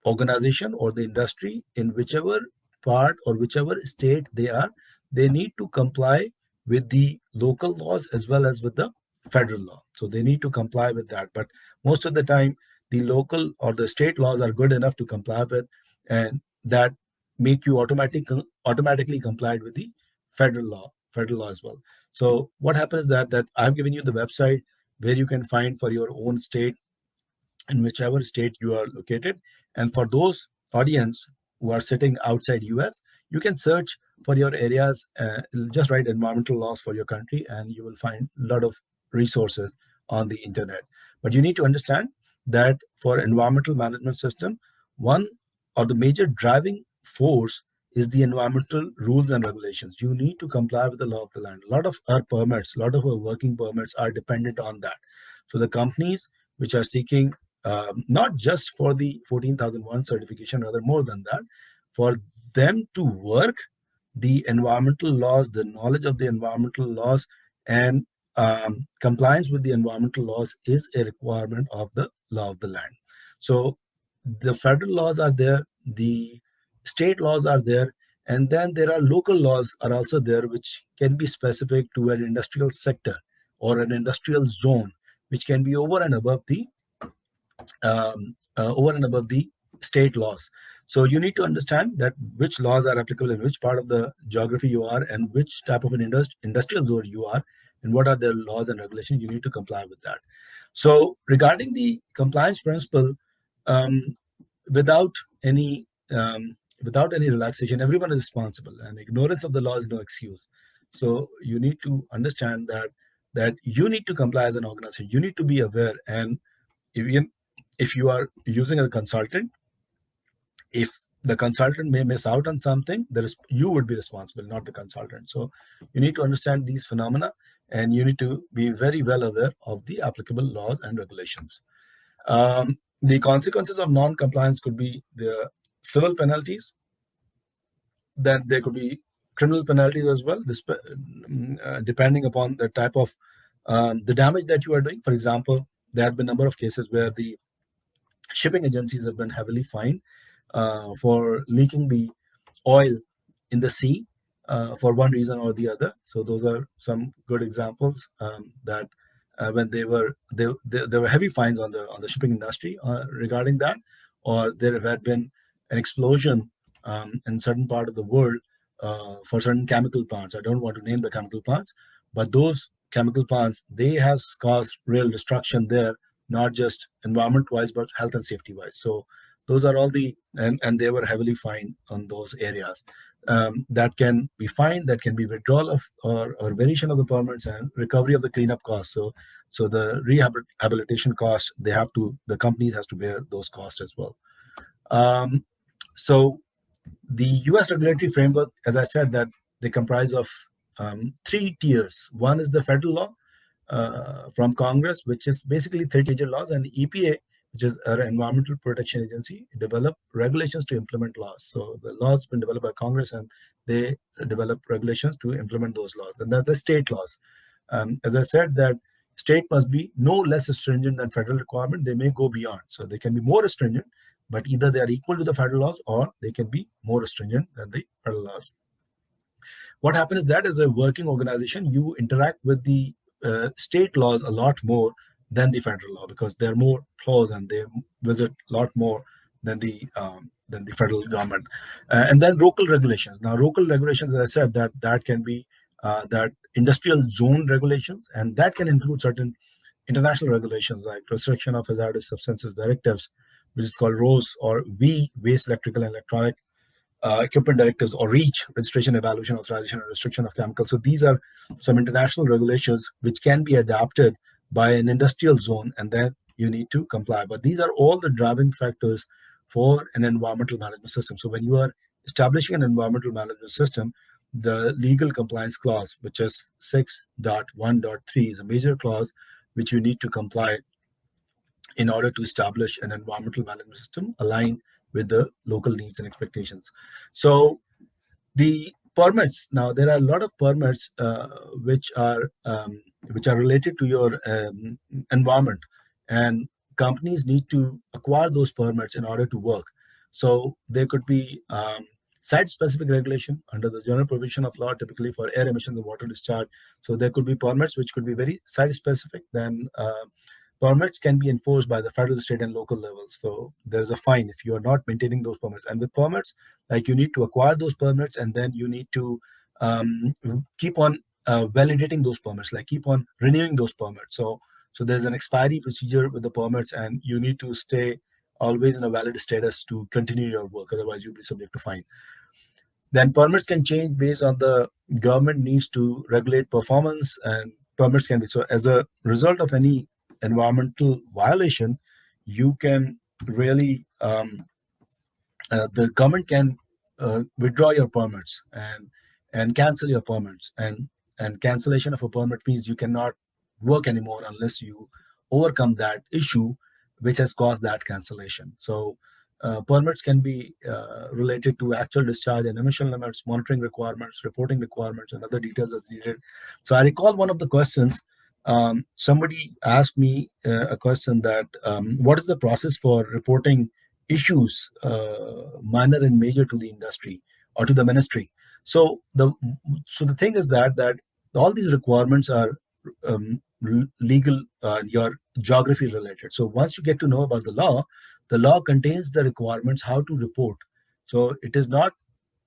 organization or the industry, in whichever part or whichever state they are, they need to comply with the local laws as well as with the federal law. So they need to comply with that. But most of the time, the local or the state laws are good enough to comply with, and that make you automatically complied with the federal law as well. So what happens is that I've given you the website where you can find for your own state in whichever state you are located. And for those audience who are sitting outside US, you can search for your areas, just write environmental laws for your country, and you will find a lot of resources on the internet. But you need to understand that for environmental management system, one or the major driving force is the environmental rules and regulations. You need to comply with the law of the land. A lot of our permits, a lot of our working permits are dependent on that. So the companies which are seeking not just for the 14,001 certification, rather more than that, for them to work the environmental laws, the knowledge of the environmental laws, and compliance with the environmental laws is a requirement of the law of the land. So the federal laws are there, the state laws are there, and then there are local laws are also there, which can be specific to an industrial sector or an industrial zone, which can be over and above the state laws. So you need to understand that which laws are applicable in which part of the geography you are and which type of an industrial zone you are, and what are the laws and regulations. You need to comply with that. So regarding the compliance principle, um, without any without any relaxation, everyone is responsible, and ignorance of the law is no excuse. So you need to understand that you need to comply as an organization. You need to be aware, and even if you are using a consultant, if the consultant may miss out on something, there is you would be responsible, not the consultant. So you need to understand these phenomena, and you need to be very well aware of the applicable laws and regulations. The consequences of non-compliance could be the civil penalties, then there could be criminal penalties as well, depending upon the type of the damage that you are doing. For example, there have been a number of cases where the shipping agencies have been heavily fined for leaking the oil in the sea for one reason or the other. So those are some good examples that when there were heavy fines on the shipping industry regarding that, or there had been an explosion in certain part of the world for certain chemical plants. I don't want to name the chemical plants, but those chemical plants, they has caused real destruction there, not just environment wise but health and safety wise. So those are all and they were heavily fined on those areas. That can be fined, that can be withdrawal of or variation of the permits and recovery of the cleanup costs. So the rehabilitation costs, the companies has to bear those costs as well. So the US regulatory framework, as I said, that they comprise of three tiers. One is the federal law from Congress, which is basically 30 laws, and EPA, which is our Environmental Protection Agency, develop regulations to implement laws. So the laws been developed by Congress, and they develop regulations to implement those laws. And then the state laws. As I said, that state must be no less stringent than federal requirement. They may go beyond. So they can be more stringent, but either they are equal to the federal laws or they can be more stringent than the federal laws. What happens is that as a working organization, you interact with the state laws a lot more than the federal law, because they're more close and they visit a lot more than the federal government. And then local regulations. Now, local regulations, as I said, that can be that industrial zone regulations, and that can include certain international regulations like Restriction of Hazardous Substances Directives, which is called ROHS, or Waste Electrical and Electronic Equipment Directives, or REACH, Registration, Evaluation, Authorization, and Restriction of Chemicals. So these are some international regulations which can be adapted by an industrial zone, and then you need to comply. But these are all the driving factors for an environmental management system. So when you are establishing an environmental management system, the legal compliance clause, which is 6.1.3, is a major clause which you need to comply in order to establish an environmental management system aligned with the local needs and expectations. So the permits, now there are a lot of permits which are related to your environment, and companies need to acquire those permits in order to work. So there could be site-specific regulation under the general provision of law, typically for air emissions and water discharge. So there could be permits which could be very site-specific. Then permits can be enforced by the federal, state, and local levels. So there's a fine if you are not maintaining those permits. And with permits, like, you need to acquire those permits, and then you need to keep on validating those permits, like keep on renewing those permits. So So there's an expiry procedure with the permits, and you need to stay always in a valid status to continue your work. Otherwise, you'll be subject to fine. Then permits can change based on the government needs to regulate performance, and permits can be so. As a result of any environmental violation, you can really the government can withdraw your permits and cancel your permits, and cancellation of a permit means you cannot work anymore unless you overcome that issue which has caused that cancellation. So permits can be related to actual discharge and emission limits, monitoring requirements, reporting requirements, and other details as needed. So I recall one of the questions, somebody asked me a question that what is the process for reporting issues, minor and major, to the industry or to the ministry. So the thing is that all these requirements are legal, your geography related. So once you get to know about the law contains the requirements how to report. So it is not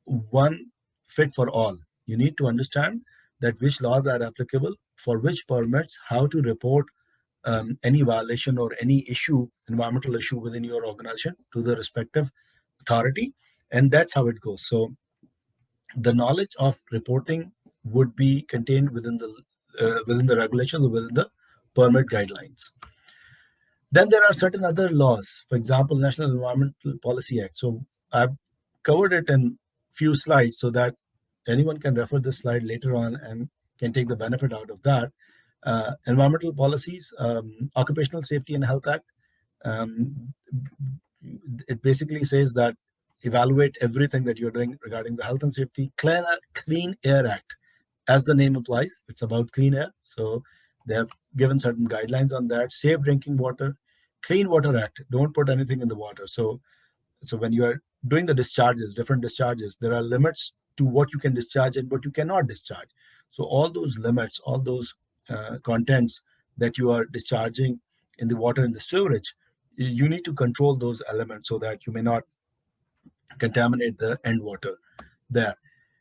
one fit for all. You need to understand that which laws are applicable for which permits, how to report any violation or any issue, environmental issue within your organization to the respective authority, and that's how it goes. So the knowledge of reporting would be contained within the regulations or within the permit guidelines. Then there are certain other laws, for example, National Environmental Policy Act. So I've covered it in few slides so that anyone can refer this slide later on and can take the benefit out of that. Environmental policies, Occupational Safety and Health Act. It basically says that evaluate everything that you're doing regarding the health and safety. Clean Air Act, as the name implies, it's about clean air. So they have given certain guidelines on that. Safe drinking water. Clean Water Act, don't put anything in the water. So when you are doing the discharges, different discharges, there are limits to what you can discharge and what you cannot discharge. So all those limits, all those contents that you are discharging in the water and the sewerage, you need to control those elements so that you may not contaminate the end water there.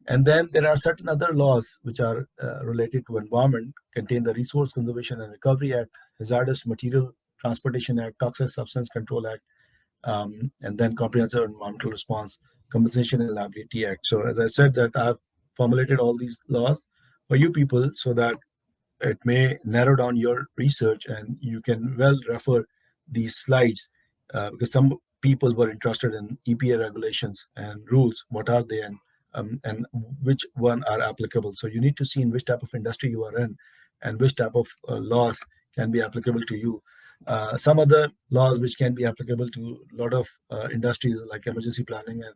And then there are certain other laws which are related to environment, contain the Resource Conservation and Recovery Act, Hazardous Material Transportation Act, Toxic Substance Control Act, and then Comprehensive Environmental Response, Compensation and Liability Act. So as I said, that I've formulated all these laws for you people so that it may narrow down your research, and you can well refer these slides because some people were interested in EPA regulations and rules. What are they, and which one are applicable? So you need to see in which type of industry you are in and which type of laws can be applicable to you. Some other laws which can be applicable to a lot of industries like Emergency Planning and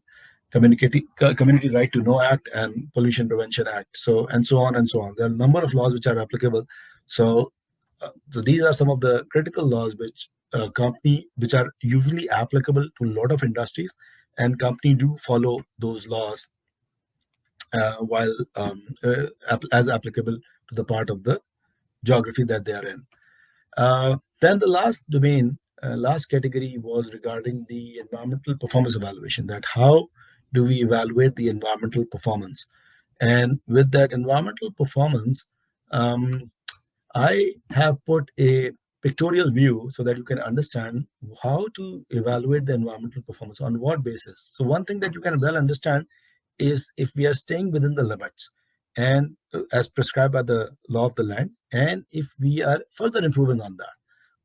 Community Right to Know Act and Pollution Prevention Act. So and so on and so on. There are a number of laws which are applicable. So these are some of the critical laws which which are usually applicable to a lot of industries, and company do follow those laws while as applicable to the part of the geography that they are in. Then the last domain, last category was regarding the environmental performance evaluation, that how do we evaluate the environmental performance? And with that environmental performance, I have put a pictorial view so that you can understand how to evaluate the environmental performance, on what basis. So one thing that you can well understand is if we are staying within the limits and as prescribed by the law of the land, and if we are further improving on that.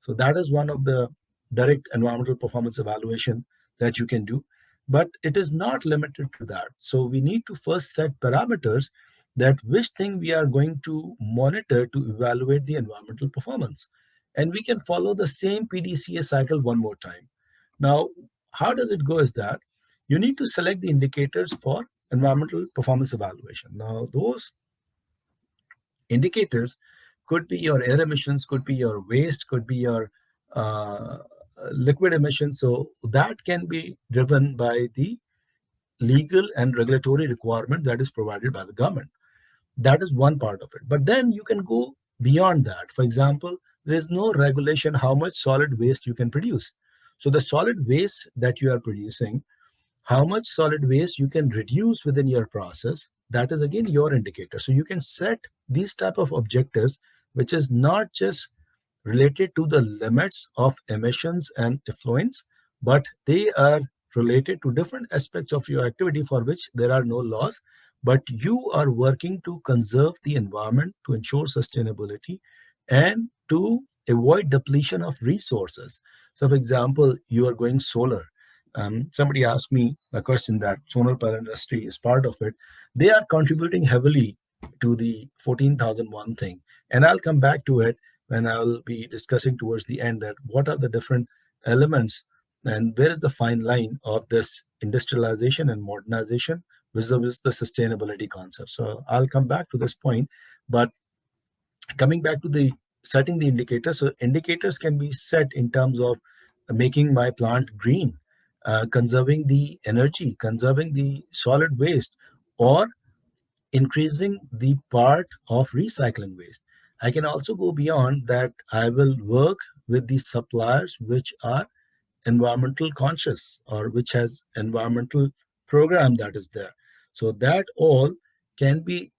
So that is one of the direct environmental performance evaluation that you can do, but it is not limited to that. So we need to first set parameters that which thing we are going to monitor to evaluate the environmental performance. And we can follow the same PDCA cycle one more time. Now, how does it go is that you need to select the indicators for environmental performance evaluation. Now, those indicators could be your air emissions, could be your waste, could be your liquid emissions. So that can be driven by the legal and regulatory requirement that is provided by the government. That is one part of it. But then you can go beyond that. For example, there is no regulation how much solid waste you can produce. So the solid waste that you are producing, how much solid waste you can reduce within your process, that is again your indicator. So you can set these type of objectives, which is not just related to the limits of emissions and effluents, but they are related to different aspects of your activity for which there are no laws, but you are working to conserve the environment, to ensure sustainability, and to avoid depletion of resources. So, for example, you are going solar. Somebody asked me a question that solar power industry is part of it. They are contributing heavily to the 14,001 thing. And I'll come back to it when I'll be discussing towards the end that what are the different elements and where is the fine line of this industrialization and modernization vis-a-vis the sustainability concept. So I'll come back to this point, but coming back to the setting the indicators, so indicators can be set in terms of making my plant green, conserving the energy, conserving the solid waste, or increasing the part of recycling waste. I can also go beyond that. I will work with the suppliers which are environmental conscious or which has environmental program that is there. So that all can be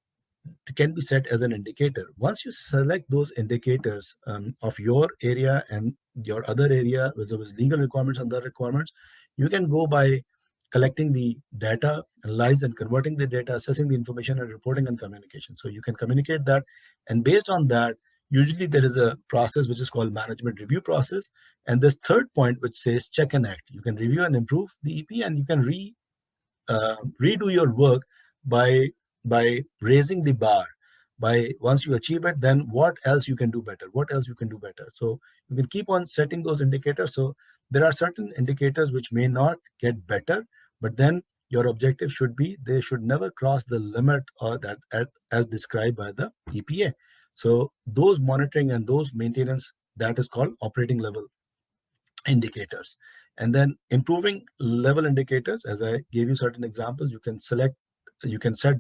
can be set as an indicator. Once you select those indicators of your area and your other area, whether it's legal requirements and other requirements, you can go by collecting the data, analyze and converting the data, assessing the information and reporting and communication. So you can communicate that. And based on that, usually there is a process which is called management review process. And this third point, which says check and act. You can review and improve the EP and you can redo your work by raising the bar. By once you achieve it, then what else you can do better, what else you can do better. So you can keep on setting those indicators. So there are certain indicators which may not get better, but then your objective should be they should never cross the limit or as described by the EPA. So those monitoring and those maintenance, that is called operating level indicators. And then improving level indicators, as I gave you certain examples, you can set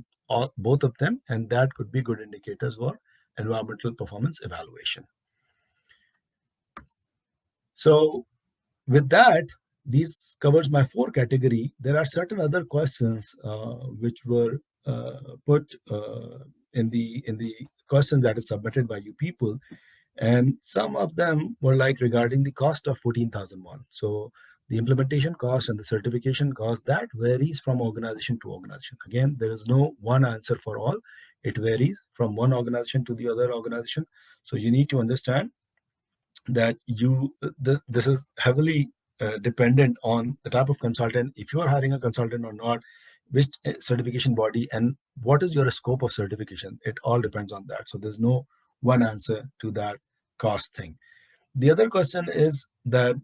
both of them, and that could be good indicators for environmental performance evaluation. So with that, these covers my 4 category. There are certain other questions which were put in the questions that is submitted by you people. And some of them were like regarding the cost of 14,001. So the implementation cost and the certification cost, that varies from organization to organization. Again, there is no one answer for all. It varies from one organization to the other organization. So you need to understand that this is heavily dependent on the type of consultant, if you are hiring a consultant or not, which certification body, and what is your scope of certification. It all depends on that. So there's no one answer to that cost thing. The other question is that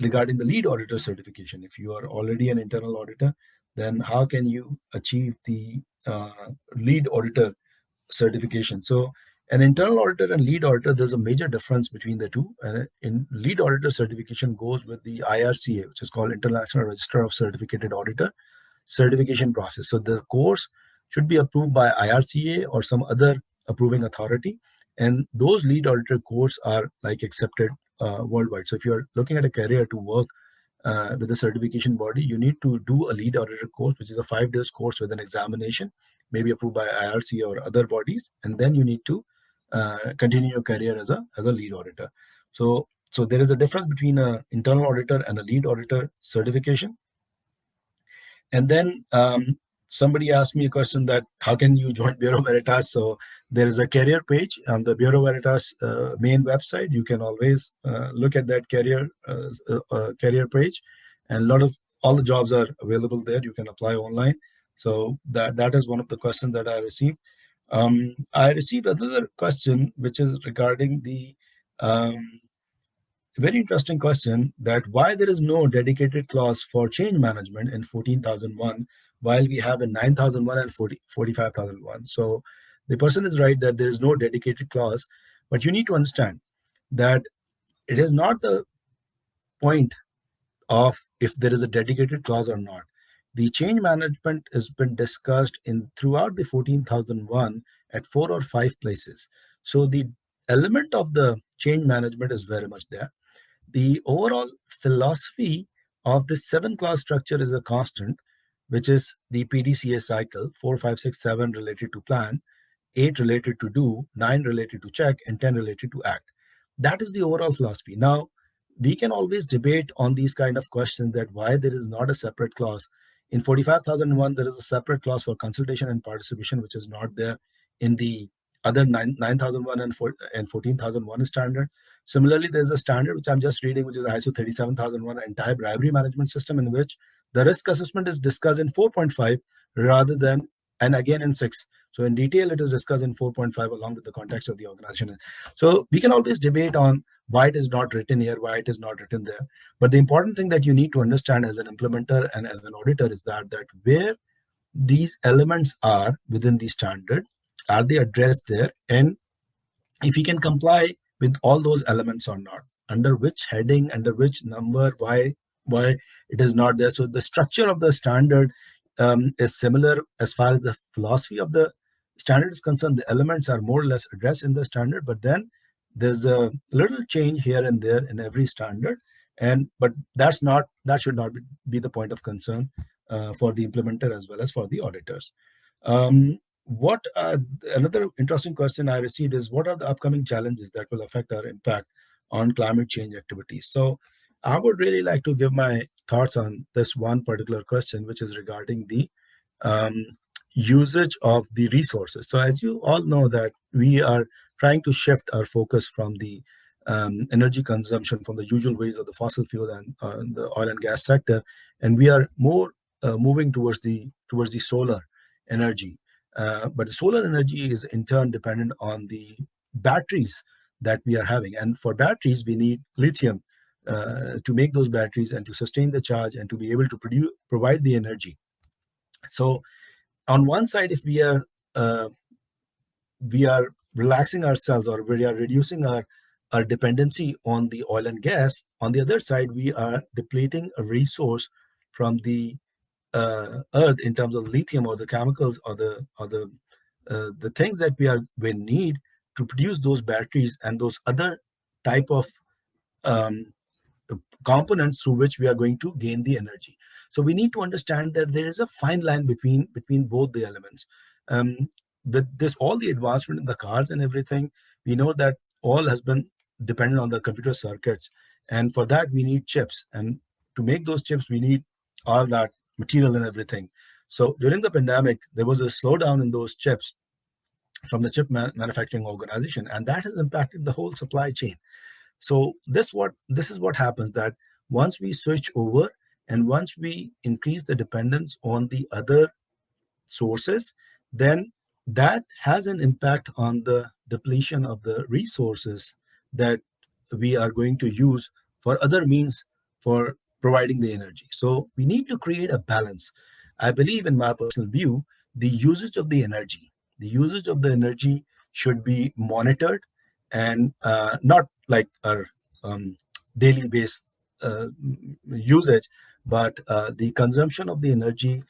regarding the lead auditor certification, if you are already an internal auditor, then how can you achieve the lead auditor certification? So an internal auditor and lead auditor, there's a major difference between the two. And in lead auditor certification goes with the IRCA, which is called International Register of Certificated Auditor certification process. So the course should be approved by IRCA or some other approving authority. And those lead auditor courses are like accepted worldwide. So if you're looking at a career to work with a certification body, you need to do a lead auditor course, which is a 5 days course with an examination, maybe approved by IRCA or other bodies. And then you need to continue your career as a lead auditor. So there is a difference between an internal auditor and a lead auditor certification. And then somebody asked me a question that how can you join Bureau Veritas? So there is a career page on the Bureau Veritas main website. You can always look at that career page, and all the jobs are available there. You can apply online. So that is one of the questions that I received. I received another question which is regarding the very interesting question, that why there is no dedicated clause for change management in 14,001 while we have in 9,001 and 45,001. So the person is right that there is no dedicated clause, but you need to understand that it is not the point of if there is a dedicated clause or not. The change management has been discussed throughout the 14,001 at 4 or 5 places. So the element of the change management is very much there. The overall philosophy of this 7-clause structure is a constant, which is the PDCA cycle: 4, 5, 6, 7 related to plan, 8 related to do, 9 related to check, and 10 related to act. That is the overall philosophy. Now, we can always debate on these kind of questions, that why there is not a separate clause. In 45,001, there is a separate clause for consultation and participation, which is not there in the other 9001 and 14,001 standard. Similarly, there's a standard which I'm just reading, which is ISO 37,001 anti-bribery management system, in which the risk assessment is discussed in 4.5 rather than, and again in 6. So in detail, it is discussed in 4.5 along with the context of the organization. So we can always debate on why it is not written here, why it is not written there. But the important thing that you need to understand as an implementer and as an auditor is that where these elements are within the standard, are they addressed there? And if you can comply with all those elements or not, under which heading, under which number, why it is not there. So the structure of the standard is similar as far as the philosophy of the standard is concerned. The elements are more or less addressed in the standard, but then there's a little change here and there in every standard. But that should not be the point of concern for the implementer as well as for the auditors. What Another interesting question I received is, what are the upcoming challenges that will affect our impact on climate change activities? So I would really like to give my thoughts on this one particular question, which is regarding the usage of the resources. So as you all know, that we are trying to shift our focus from the energy consumption from the usual ways of the fossil fuel and the oil and gas sector, and we are more moving towards the solar energy. But the solar energy is in turn dependent on the batteries that we are having. And for batteries, we need lithium to make those batteries and to sustain the charge and to be able to provide the energy. So on one side, if we are relaxing ourselves, or we are reducing our dependency on the oil and gas, on the other side, we are depleting a resource from the earth in terms of lithium or the chemicals or the things that we need to produce those batteries and those other type of components through which we are going to gain the energy. So we need to understand that there is a fine line between both the elements. With this, all the advancement in the cars and everything, we know that all has been dependent on the computer circuits, and for that we need chips, and to make those chips we need all that material and everything. So during the pandemic, there was a slowdown in those chips from the chip manufacturing organization, and that has impacted the whole supply chain. So this is what happens, that once we switch over and once we increase the dependence on the other sources, then that has an impact on the depletion of the resources that we are going to use for other means for providing the energy. So we need to create a balance. I believe, in my personal view, the usage of the energy should be monitored, and not like our daily based usage, but the consumption of the energy,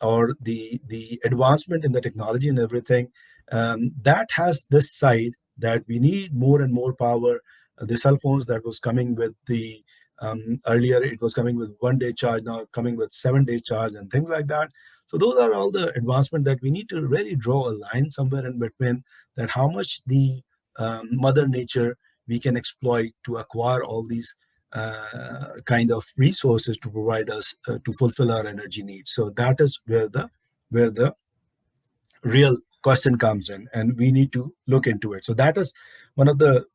or the advancement in the technology and everything, that has this side that we need more and more power. The cell phones that was coming with the earlier, it was coming with 1 day charge, now coming with 7 day charge and things like that. So those are all the advancement that we need to really draw a line somewhere in between, that how much the mother nature we can exploit to acquire all these kind of resources to provide us to fulfill our energy needs. So that is where the real question comes in, and we need to look into it. So that is one of the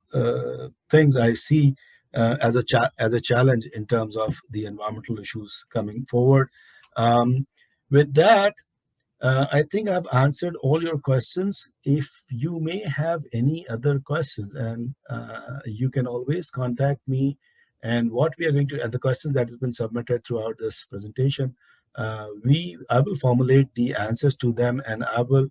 things I see as a challenge in terms of the environmental issues coming forward. With that, I think I've answered all your questions. If you may have any other questions, and you can always contact me. And what we are going to, and the questions that has been submitted throughout this presentation, I will formulate the answers to them, and I will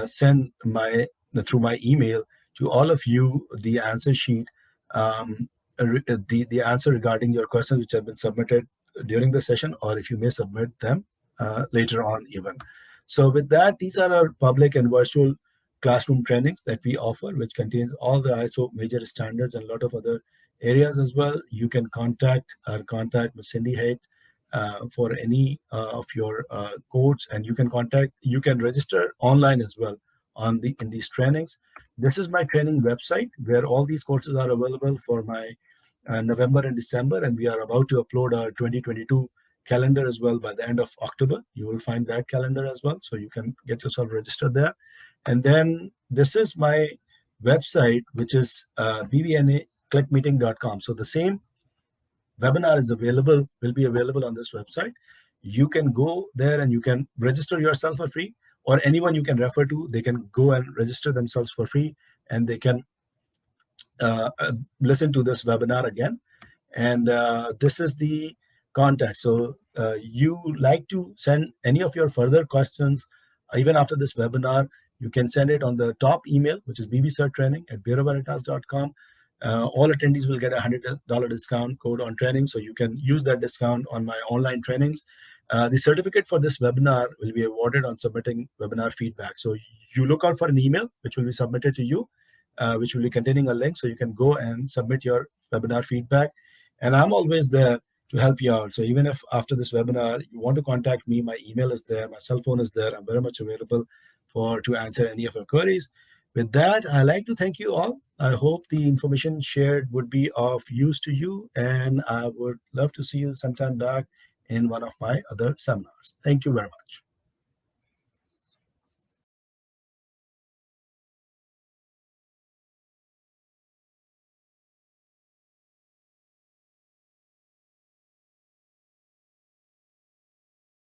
send through my email to all of you the answer sheet, the answer regarding your questions which have been submitted during the session, or if you may submit them later on even. So with that, these are our public and virtual classroom trainings that we offer, which contains all the ISO major standards and a lot of other areas as well. You can contact Ms. Cindy Haight for any of your codes, and you can register online as well in these trainings. This is my training website where all these courses are available for my November and December, and we are about to upload our 2022 calendar as well by the end of October. You will find that calendar as well, so you can get yourself registered there. And then this is my website, which is bbnaclickmeeting.com. So the same webinar will be available on this website. You can go there and you can register yourself for free, or anyone you can refer to, they can go and register themselves for free, and they can listen to this webinar again. And this is the contact. So you like to send any of your further questions, even after this webinar, you can send it on the top email, which is bbsirtraining@bureauveritas.com. All attendees will get a $100 discount code on training, so you can use that discount on my online trainings. The certificate for this webinar will be awarded on submitting webinar feedback. So you look out for an email which will be submitted to you, which will be containing a link, so you can go and submit your webinar feedback. And I'm always there to help you out. So even if after this webinar you want to contact me, my email is there, my cell phone is there. I'm very much available to answer any of your queries. With that, I'd like to thank you all. I hope the information shared would be of use to you, and I would love to see you sometime back in one of my other seminars. Thank you very much.